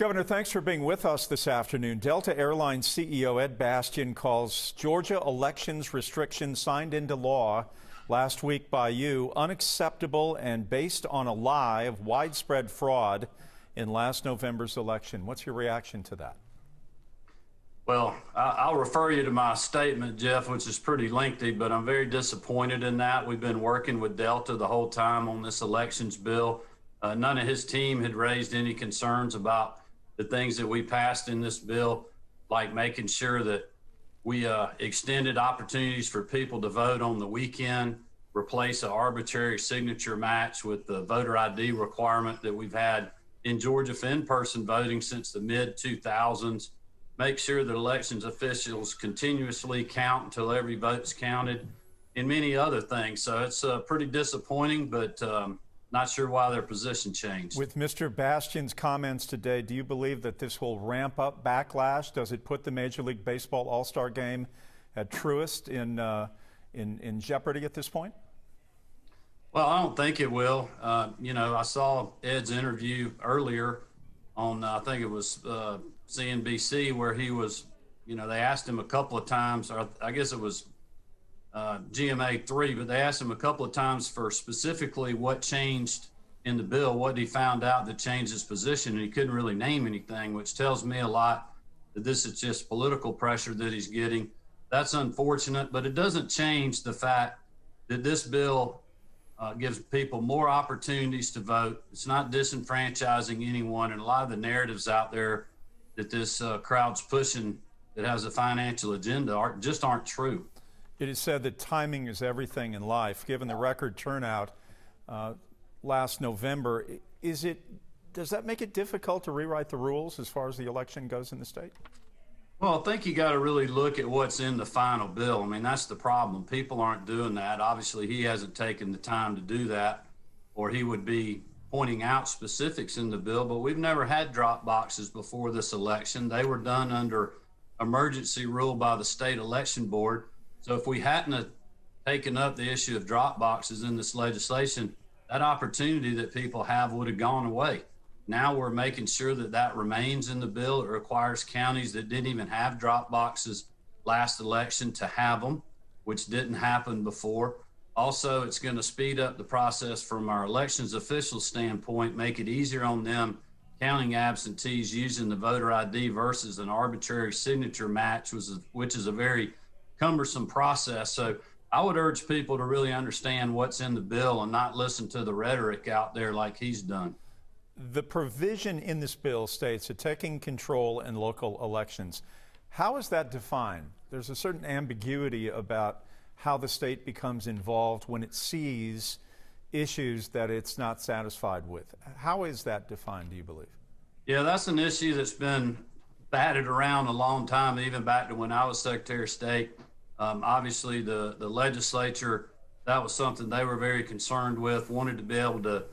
Governor, thanks for being with us this afternoon. Delta Airlines CEO Ed Bastian calls Georgia elections restrictions signed into law last week by you unacceptable and based on a lie of widespread fraud in last November's election. What's your reaction to that? Well, I'll refer you to my statement, Jeff, which is pretty lengthy, but I'm very disappointed in that. We've been working with Delta the whole time on this elections bill. None of his team had raised any concerns about the things that we passed in this bill, like making sure that we extended opportunities for people to vote on the weekend, replace an arbitrary signature match with the voter ID requirement that we've had in Georgia for in-person voting since the mid-2000s, make sure that elections officials continuously count until every vote's counted, and many other things. So it's pretty disappointing, but not sure why their position changed. With Mr. Bastian's comments today, do you believe that this will ramp up backlash? Does it put the Major League Baseball All-Star Game at Truist in jeopardy at this point? Well, I don't think it will. I saw Ed's interview earlier on, I think it was CNBC, where he was, they asked him a couple of times, or I guess it was GMA 3, but they asked him a couple of times for specifically what changed in the bill, what he found out that changed his position, and he couldn't really name anything, which tells me a lot that this is just political pressure that he's getting. That's unfortunate, but it doesn't change the fact that this bill gives people more opportunities to vote. It's not disenfranchising anyone, and a lot of the narratives out there that this crowd's pushing that has a financial agenda aren't true. It is said that timing is everything in life. Given the record turnout last November, does that make it difficult to rewrite the rules as far as the election goes in the state? Well, I think you got to really look at what's in the final bill. I mean, that's the problem. People aren't doing that. Obviously, he hasn't taken the time to do that, or he would be pointing out specifics in the bill. But we've never had drop boxes before this election. They were done under emergency rule by the state election board. So if we hadn't taken up the issue of drop boxes in this legislation, that opportunity that people have would have gone away. Now we're making sure that that remains in the bill. It requires counties that didn't even have drop boxes last election to have them, which didn't happen before. Also, it's going to speed up the process from our elections officials standpoint, make it easier on them counting absentees using the voter ID versus an arbitrary signature match, which is a very cumbersome process. So I would urge people to really understand what's in the bill and not listen to the rhetoric out there like he's done. The provision in this bill states that taking control in local elections. How is that defined? There's a certain ambiguity about how the state becomes involved when it sees issues that it's not satisfied with. How is that defined, do you believe? Yeah, that's an issue that's been batted around a long time, even back to when I was Secretary of State. Obviously, the legislature, that was something they were very concerned with, wanted to be able to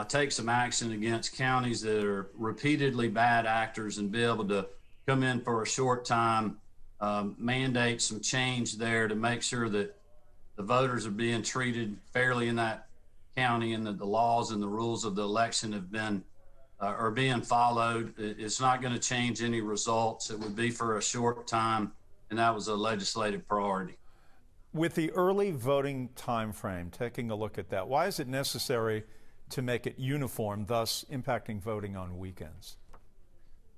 take some action against counties that are repeatedly bad actors and be able to come in for a short time, mandate some change there to make sure that the voters are being treated fairly in that county and that the laws and the rules of the election have been are being followed. It's not going to change any results. It would be for a short time, and that was a legislative priority. With the early voting time frame, taking a look at that, why is it necessary to make it uniform, thus impacting voting on weekends?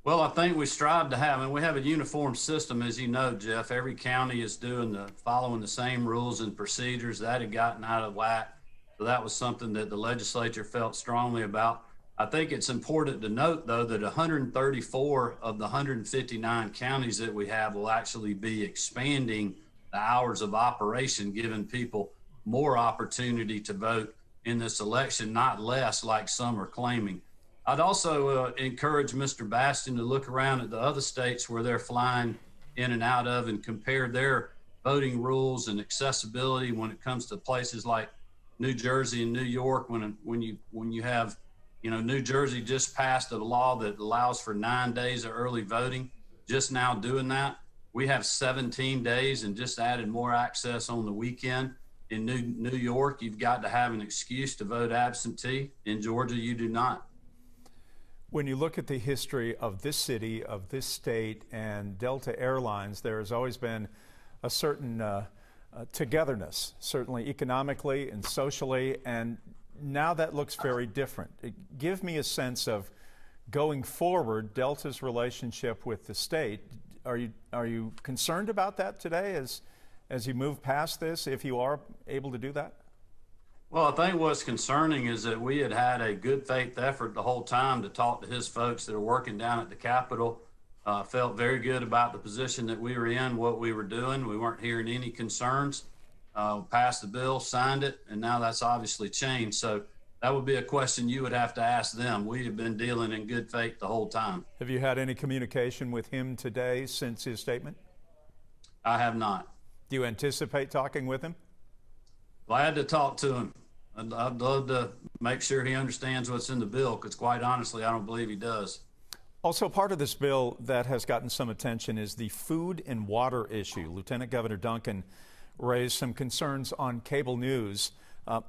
Well, I think we strive to have, and we have a uniform system, as you know, Jeff. Every county is following the same rules and procedures. That had gotten out of whack. So that was something that the legislature felt strongly about. I think it's important to note, though, that 134 of the 159 counties that we have will actually be expanding the hours of operation, giving people more opportunity to vote in this election, not less, like some are claiming. I'd also encourage Mr. Bastian to look around at the other states where they're flying in and out of and compare their voting rules and accessibility when it comes to places like New Jersey and New York. When you have, New Jersey just passed a law that allows for 9 days of early voting. Just now doing that, we have 17 days and just added more access on the weekend. In New York, you've got to have an excuse to vote absentee. In Georgia, you do not. When you look at the history of this city, of this state, and Delta Airlines, there has always been a certain togetherness, certainly economically and socially, and now that looks very different. Give me a sense of, going forward, Delta's relationship with the state. Are you concerned about that today as you move past this, if you are able to do that? Well, I think what's concerning is that we had a good faith effort the whole time to talk to his folks that are working down at the Capitol. Felt very good about the position that we were in, what we were doing. We weren't hearing any concerns. Passed the bill, signed it, and now that's obviously changed. So that would be a question you would have to ask them. We have been dealing in good faith the whole time. Have you had any communication with him today since his statement? I have not. Do you anticipate talking with him? Well, I had to talk to him. I'd love to make sure he understands what's in the bill, because quite honestly, I don't believe he does. Also, part of this bill that has gotten some attention is the food and water issue. Lieutenant Governor Duncan raised some concerns on cable news.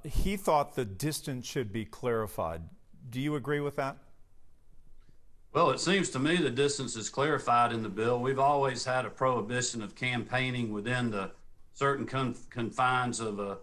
He thought the distance should be clarified. Do you agree with that? Well, it seems to me the distance is clarified in the bill. We've always had a prohibition of campaigning within the certain confines of a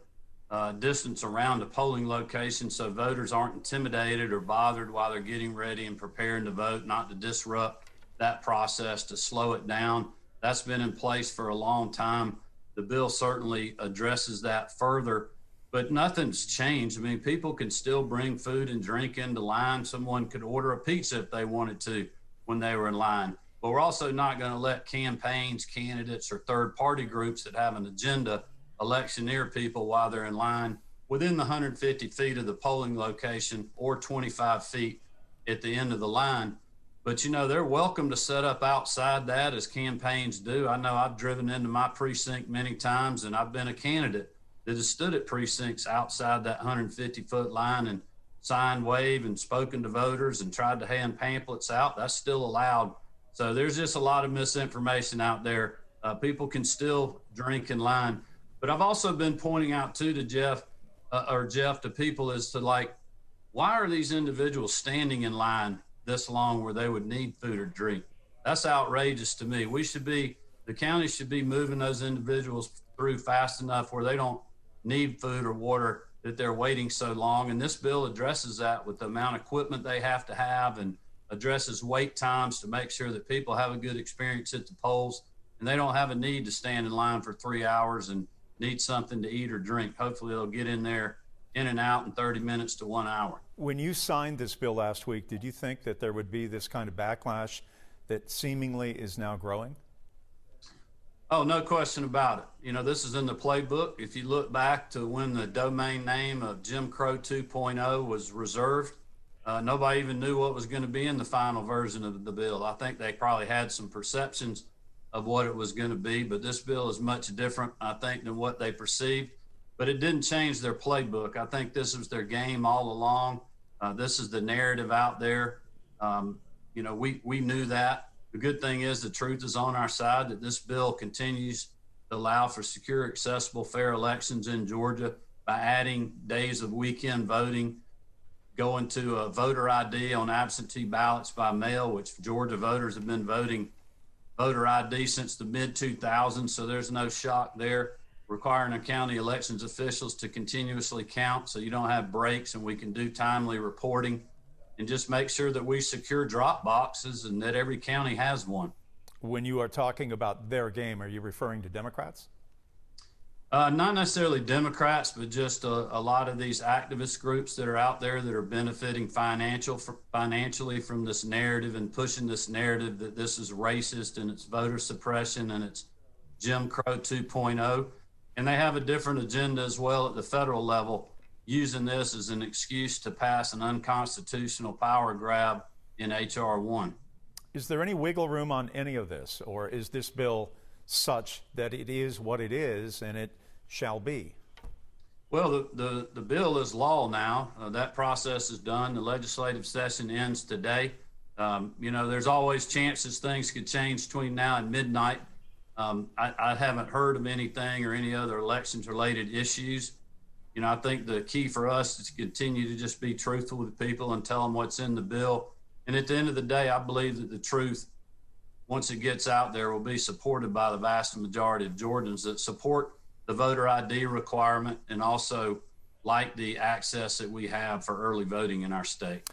distance around a polling location, so voters aren't intimidated or bothered while they're getting ready and preparing to vote, not to disrupt that process, to slow it down. That's been in place for a long time. The bill certainly addresses that further, but nothing's changed. I mean, people can still bring food and drink into line. Someone could order a pizza if they wanted to when they were in line. But we're also not going to let campaigns, candidates, or third-party groups that have an agenda electioneer people while they're in line within the 150 feet of the polling location or 25 feet at the end of the line. But, you know, they're welcome to set up outside that, as campaigns do. I know I've driven into my precinct many times, and I've been a candidate that has stood at precincts outside that 150-foot line and signed, waved, and spoken to voters and tried to hand pamphlets out. That's still allowed. So there's just a lot of misinformation out there. People can still drink in line. But I've also been pointing out too to Jeff to people as to, like, why are these individuals standing in line this long where they would need food or drink? That's outrageous to me. The county should be moving those individuals through fast enough where they don't need food or water, that they're waiting so long. And this bill addresses that with the amount of equipment they have to have, and addresses wait times to make sure that people have a good experience at the polls and they don't have a need to stand in line for 3 hours and need something to eat or drink. Hopefully they'll get in there, in and out in 30 minutes to 1 hour. When you signed this bill last week, did you think that there would be this kind of backlash that seemingly is now growing? Oh, no question about it. You know, this is in the playbook. If you look back to when the domain name of Jim Crow 2.0 was reserved, nobody even knew what was going to be in the final version of the bill. I think they probably had some perceptions of what it was going to be, but this bill is much different, I think, than what they perceived. But it didn't change their playbook. I think this was their game all along. This is the narrative out there. You know, we knew that. The good thing is the truth is on our side, that this bill continues to allow for secure, accessible, fair elections in Georgia by adding days of weekend voting, going to a voter ID on absentee ballots by mail, which Georgia voters have been voting voter ID since the mid-2000s, so there's no shock there. Requiring our county elections officials to continuously count so you don't have breaks, and we can do timely reporting, and just make sure that we secure drop boxes and that every county has one. When you are talking about their game, are you referring to Democrats? Not necessarily Democrats, but just a lot of these activist groups that are out there that are benefiting financially from this narrative and pushing this narrative that this is racist and it's voter suppression and it's Jim Crow 2.0. And they have a different agenda as well at the federal level, using this as an excuse to pass an unconstitutional power grab in H.R. 1. Is there any wiggle room on any of this, or is this bill such that it is what it is and it shall be? Well, the bill is law now. That process is done. The legislative session ends today. You know, there's always chances things could change between now and midnight. I haven't heard of anything or any other elections related issues. You know, I think the key for us is to continue to just be truthful with people and tell them what's in the bill. And at the end of the day, I believe that the truth, once it gets out there, will be supported by the vast majority of Georgians that support the voter ID requirement and also like the access that we have for early voting in our state.